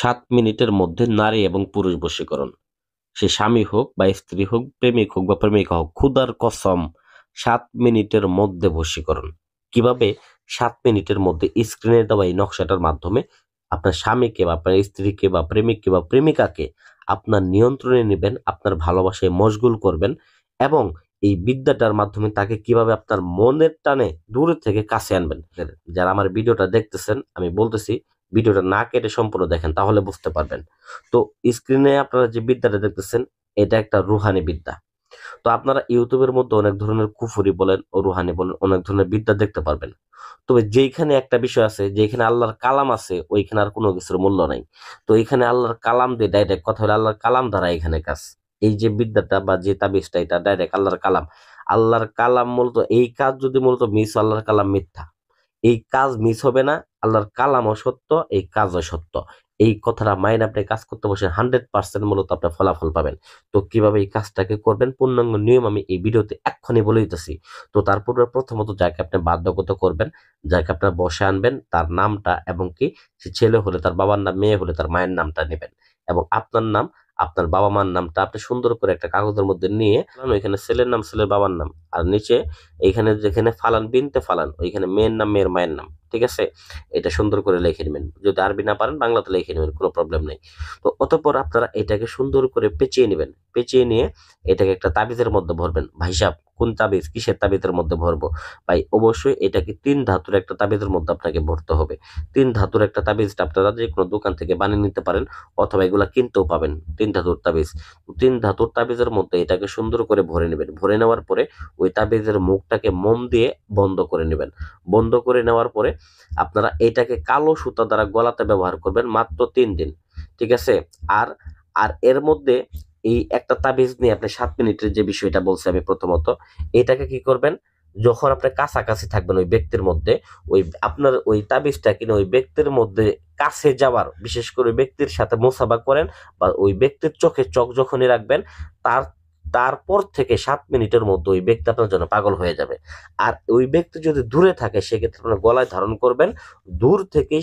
7 মিনিটের মধ্যে নারী এবং পুরুষ বশীকরণ। সে স্বামী হোক বা স্ত্রী হোক, প্রেমিক হোক বা প্রেমিকা হোক, খুদার কসম 7 মিনিটের মধ্যে বশীকরণ। কিভাবে? 7 মিনিটের মধ্যে স্ক্রিনে দেওয়া এই নকশাটার মাধ্যমে আপনার স্বামীকে বা আপনার স্ত্রীকে বা প্রেমিককে বা প্রেমিকাকে আপনার নিয়ন্ত্রণে নেবেন, আপনার ভালোবাসায় মশগুল করবেন এবং এই বিদ্যাটার মাধ্যমে তাকে কিভাবে আপনার মনের টানে দূরে থেকে কাছে আনবেন। যারা আমার ভিডিওটা দেখতেছেন, আমি বলতেছি ভিডিওটা না কেটে সম্পূর্ণ দেখেন, তাহলে বুঝতে পারবেন। তো স্ক্রিনে আপনারা যে বিদ্যাটা দেখতেছেন, এটা একটা রুহানি বিদ্যা। তো আপনারা ইউটিউবের মধ্যে অনেক ধরনের কুফরি বলেন ও রুহানি বলেন, অনেক ধরনের বিদ্যা দেখতে পারবেন। তবে যেইখানে একটা বিষয় আছে, যেখানে আল্লাহর কালাম আছে, ওইখানে আর কোনো কিছুর মূল্য নাই। তো এখানে আল্লাহর কালাম দিয়ে ডাইরেক্ট কথা হলো, আল্লাহর কালাম দ্বারা এখানে কাজ। এই যে বিদ্যাটা বা যে তাবিজটা, এটা ডাইরেক্ট আল্লাহর কালাম। আল্লাহর কালাম মূলত এই কাজ যদি মূলত মিস, আল্লাহর কালাম মিথ্যা। এই কাজ মিস হবে না, আল্লাহর কালামও সত্য, এই কাজও সত্য। এই কথাটা মাইন্ড আপনি কাজ করতে বসে 100% মূলত আপনার ফলাফল পাবেন। তো কিভাবে এই কাজটাকে করবেন, পূর্ণাঙ্গ নিয়ম আমি এই ভিডিওতে এক্ষুনি বলে দিতেছি। তো তারপরে প্রথমত যাকে আপনি বাধ্যগত করবেন, যাকে আপনার বসে আনবেন, তার নামটা এবং কি সে ছেলে হলে তার বাবার নাম, মেয়ে হলে তার মায়ের নামটা নেবেন এবং আপনার নাম, আপনার বাবা মার নামটা আপনি সুন্দর করে একটা কাগজের মধ্যে নিয়ে, এখানে ছেলের নাম, ছেলের বাবার নাম, আর নিচে এইখানে যেখানে ফালান বিনতে ফালান, ওইখানে মেয়ের নাম, মেয়ের মায়ের নাম, ঠিক আছে? এটা সুন্দর করে লিখে নেবেন। যদি আরবি না পারেন বাংলাতে লিখে নেবেন, কোনো প্রবলেম নেই। তো অতঃপর আপনারা এটাকে সুন্দর করে পেঁচিয়ে নেবেন। পেঁচিয়ে নিয়ে এটাকে একটা তাবিজের মধ্যে ভরবেন। ভাই সাহেব, কোন তাবিজ, কিসের তাবিজের মধ্যে ভরবো? ভাই অবশ্যই এটাকে 3 ধাতুর একটা তাবিজের মধ্যে আপনাকে ভরতে হবে। 3 ধাতুর একটা তাবিজটা আপনারা যে কোনো দোকান থেকে বানিয়ে নিতে পারেন অথবা এগুলা কিনতেও পাবেন। 3 ধাতুর তাবিজ। 3 ধাতুর তাবিজের মধ্যে এটাকে সুন্দর করে ভরে নেবেন। ভরে নেওয়ার পরে ওই তাবিজের মুখটাকে মোম দিয়ে বন্ধ করে নেবেন। বন্ধ করে নেওয়ার পরে আপনারা এটাকে কালো সুতা দ্বারা গলাতে ব্যবহার করবেন মাত্র 3 দিন। ঠিক আছে? আর আর এর মধ্যে এই একটা তাবিজ নিয়ে আপনি 7 মিনিটের যে বিষয়টা বলছি আমি প্রথমত, এটাকে কি করবেন? যখন আপনি কাছাকাছি থাকবেন ওই ব্যক্তির মধ্যে, ওই আপনার ওই তাবিজটা কিনে ওই ব্যক্তির মধ্যে কাছে যাওয়ার, বিশেষ করে ওই ব্যক্তির সাথে মোসাফা করেন বা ওই ব্যক্তির চোখে চোখ যখনই রাখবেন, তার তারপর থেকে 7 মিনিটের মধ্যে ওই ব্যক্তি আপনার জন্য পাগল হয়ে যাবে। আর ওই ব্যক্তি যদি দূরে থাকে সেক্ষেত্রে আপনার গলায় ধারণ করবেন, দূর থেকেই